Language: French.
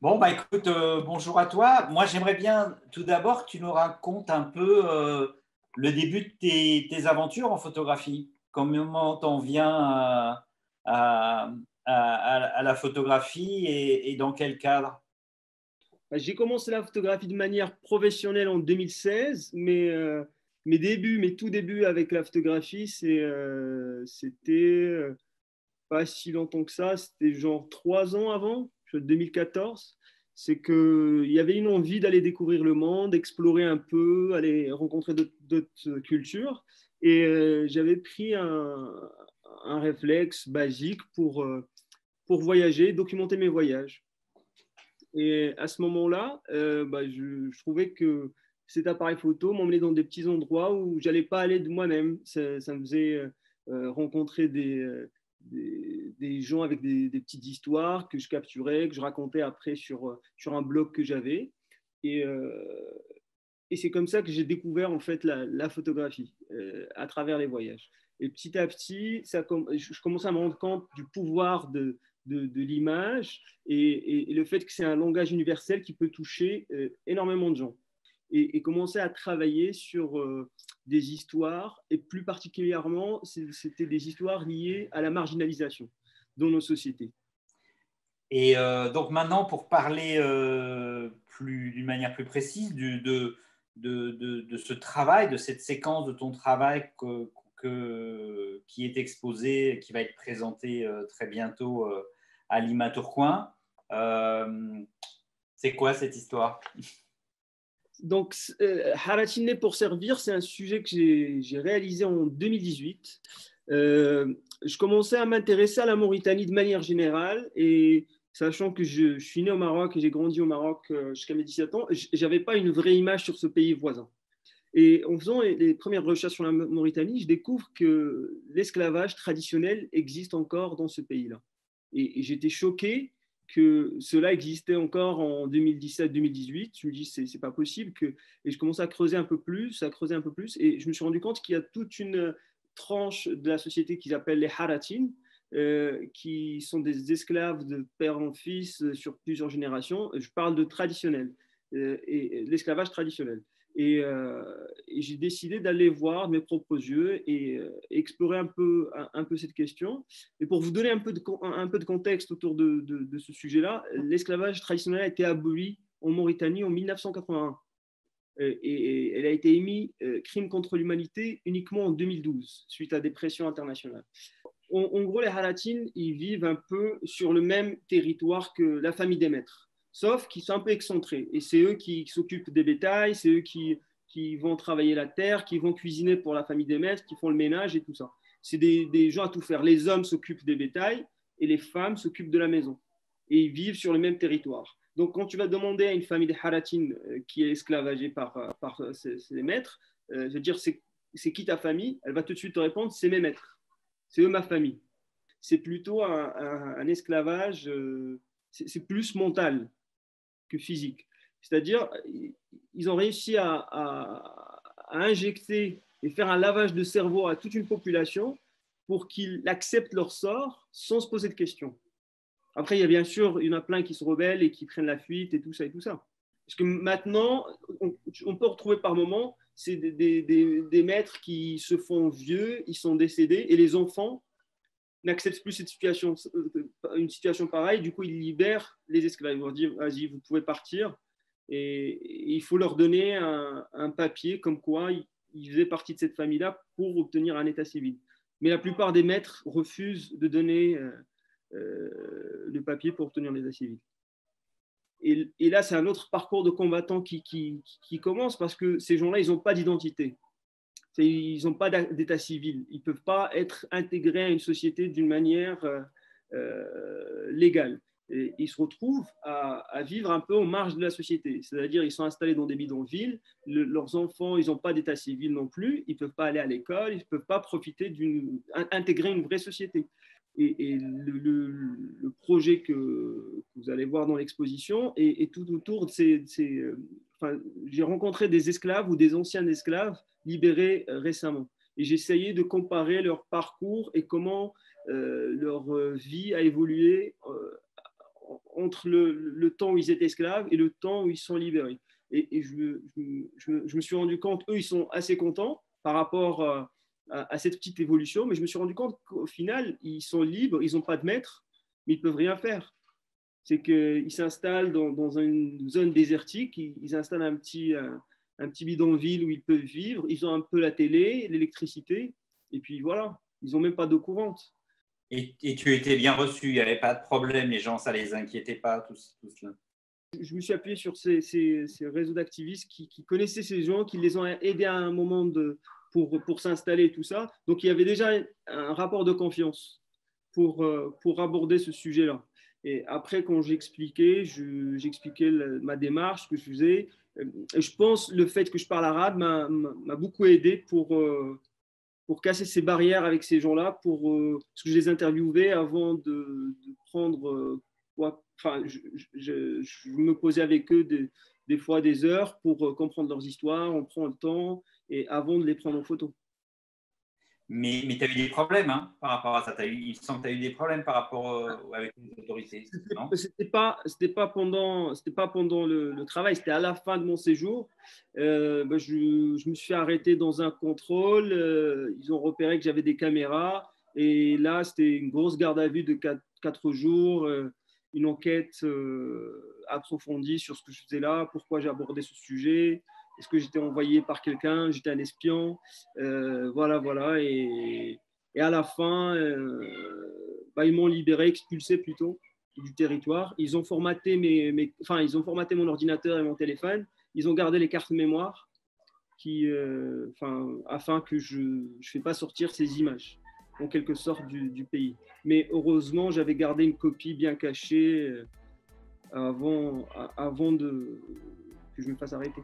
Bon, bah écoute, bonjour à toi. Moi, j'aimerais bien tout d'abord que tu nous racontes un peu le début de tes aventures en photographie. Comment t'en viens à, à la photographie et dans quel cadre? Bah, j'ai commencé la photographie de manière professionnelle en 2016, mais mes tout débuts avec la photographie, c'était pas si longtemps que ça, c'était genre 3 ans avant, 2014. C'est qu'il y avait une envie d'aller découvrir le monde, explorer un peu, aller rencontrer d'autres cultures. Et j'avais pris un réflexe basique pour voyager, documenter mes voyages. Et à ce moment-là, je trouvais que cet appareil photo m'emmenait dans des petits endroits où j'allais pas aller de moi-même. Ça me faisait rencontrer des gens avec des petites histoires que je capturais, que je racontais après sur un blog que j'avais. Et, euh, et c'est comme ça que j'ai découvert en fait la photographie à travers les voyages. Et petit à petit, je commençais à me rendre compte du pouvoir de l'image et le fait que c'est un langage universel qui peut toucher énormément de gens. Et commencer à travailler sur des histoires, et plus particulièrement, c'était des histoires liées à la marginalisation dans nos sociétés. Et donc maintenant, pour parler d'une manière plus précise de ce travail, de cette séquence de ton travail qui est exposée, qui va être présentée très bientôt à Lima Tourcoing, euh, c'est quoi cette histoire? Donc, Haratine pour servir, c'est un sujet que j'ai réalisé en 2018. Je commençais à m'intéresser à la Mauritanie de manière générale et sachant que je suis né au Maroc et j'ai grandi au Maroc jusqu'à mes 17 ans, je n'avais pas une vraie image sur ce pays voisin. Et en faisant les premières recherches sur la Mauritanie, je découvre que l'esclavage traditionnel existe encore dans ce pays-là. Et j'étais choqué que cela existait encore en 2017-2018. Je me dis, c'est pas possible. Et je commence à creuser un peu plus, et je me suis rendu compte qu'il y a toute une tranche de la société qu'ils appellent les Haratines, qui sont des esclaves de père en fils sur plusieurs générations. Je parle de traditionnel, et l'esclavage traditionnel. Et j'ai décidé d'aller voir de mes propres yeux et explorer un peu cette question. Et pour vous donner un peu de contexte autour de ce sujet-là, l'esclavage traditionnel a été aboli en Mauritanie en 1981. Et elle a été émise crime contre l'humanité uniquement en 2012, suite à des pressions internationales. En gros, les Haratines, ils vivent un peu sur le même territoire que la famille des maîtres, sauf qu'ils sont un peu excentrés. Et c'est eux qui s'occupent des bétails, c'est eux qui vont travailler la terre, qui vont cuisiner pour la famille des maîtres, qui font le ménage et tout ça. C'est des gens à tout faire. Les hommes s'occupent des bétails et les femmes s'occupent de la maison. Et ils vivent sur le même territoire. Donc, quand tu vas demander à une famille des Haratines qui est esclavagée par ses maîtres, je veux dire, c'est qui ta famille? Elle va tout de suite te répondre, c'est mes maîtres. C'est eux ma famille. C'est plutôt un esclavage, c'est plus mental que physique. C'est-à-dire, ils ont réussi à injecter et faire un lavage de cerveau à toute une population pour qu'ils acceptent leur sort sans se poser de questions. Après, il y a bien sûr, il y en a plein qui se rebellent et qui prennent la fuite et tout ça et tout ça. Parce que maintenant, on peut retrouver par moments, c'est des maîtres qui se font vieux, ils sont décédés, et les enfants n'acceptent plus une situation pareille. Du coup, ils libèrent les esclaves. Ils leur disent, vas-y, vous pouvez partir. Et il faut leur donner un papier comme quoi ils faisaient partie de cette famille-là pour obtenir un état civil. Mais la plupart des maîtres refusent de donner le papier pour obtenir l'état civil. Et là, c'est un autre parcours de combattant qui commence parce que ces gens-là, ils n'ont pas d'identité. Ils n'ont pas d'état civil. Ils ne peuvent pas être intégrés à une société d'une manière légale. Et ils se retrouvent à vivre un peu aux marges de la société. C'est-à-dire ils sont installés dans des bidonvilles, leurs enfants, ils n'ont pas d'état civil non plus, ils ne peuvent pas aller à l'école, ils ne peuvent pas intégrer une vraie société. Et le projet que vous allez voir dans l'exposition est tout autour de enfin, j'ai rencontré des esclaves ou des anciens esclaves libérés récemment. Et j'ai essayé de comparer leur parcours et comment leur vie a évolué entre le temps où ils étaient esclaves et le temps où ils sont libérés. Et je me suis rendu compte, eux, ils sont assez contents par rapport à cette petite évolution, mais je me suis rendu compte qu'au final, ils sont libres, ils n'ont pas de maître, mais ils ne peuvent rien faire. C'est qu'ils s'installent dans une zone désertique, ils installent un petit bidonville où ils peuvent vivre, ils ont un peu la télé, l'électricité, et puis voilà, ils n'ont même pas d'eau courante. Et tu étais bien reçu, il n'y avait pas de problème, les gens, ça ne les inquiétait pas, tout cela. Je me suis appuyé sur ces réseaux d'activistes qui connaissaient ces gens, qui les ont aidés à un moment pour s'installer et tout ça. Donc, il y avait déjà un rapport de confiance pour aborder ce sujet-là. Et après, quand j'expliquais ma démarche, ce que je faisais. Je pense le fait que je parle arabe m'a beaucoup aidé pour casser ces barrières avec ces gens-là, parce que je les interviewais avant de prendre enfin, je me posais avec eux des fois des heures pour comprendre leurs histoires, on prend le temps, et avant de les prendre en photo. Mais tu as eu des problèmes hein, par rapport à ça. Il semble que tu as eu des problèmes par rapport avec les autorités. C'était pas pendant le travail, c'était à la fin de mon séjour. Je me suis arrêté dans un contrôle. Ils ont repéré que j'avais des caméras. Et là, c'était une grosse garde à vue de 4 jours, une enquête approfondie sur ce que je faisais là, pourquoi j'ai abordé ce sujet. Est-ce que j'étais envoyé par quelqu'un? J'étais un espion. Voilà. Et à la fin, ils m'ont libéré, expulsé plutôt du territoire. Ils ont formaté ils ont formaté mon ordinateur et mon téléphone. Ils ont gardé les cartes mémoire afin que je ne fais pas sortir ces images, en quelque sorte, du pays. Mais heureusement, j'avais gardé une copie bien cachée avant que je me fasse arrêter.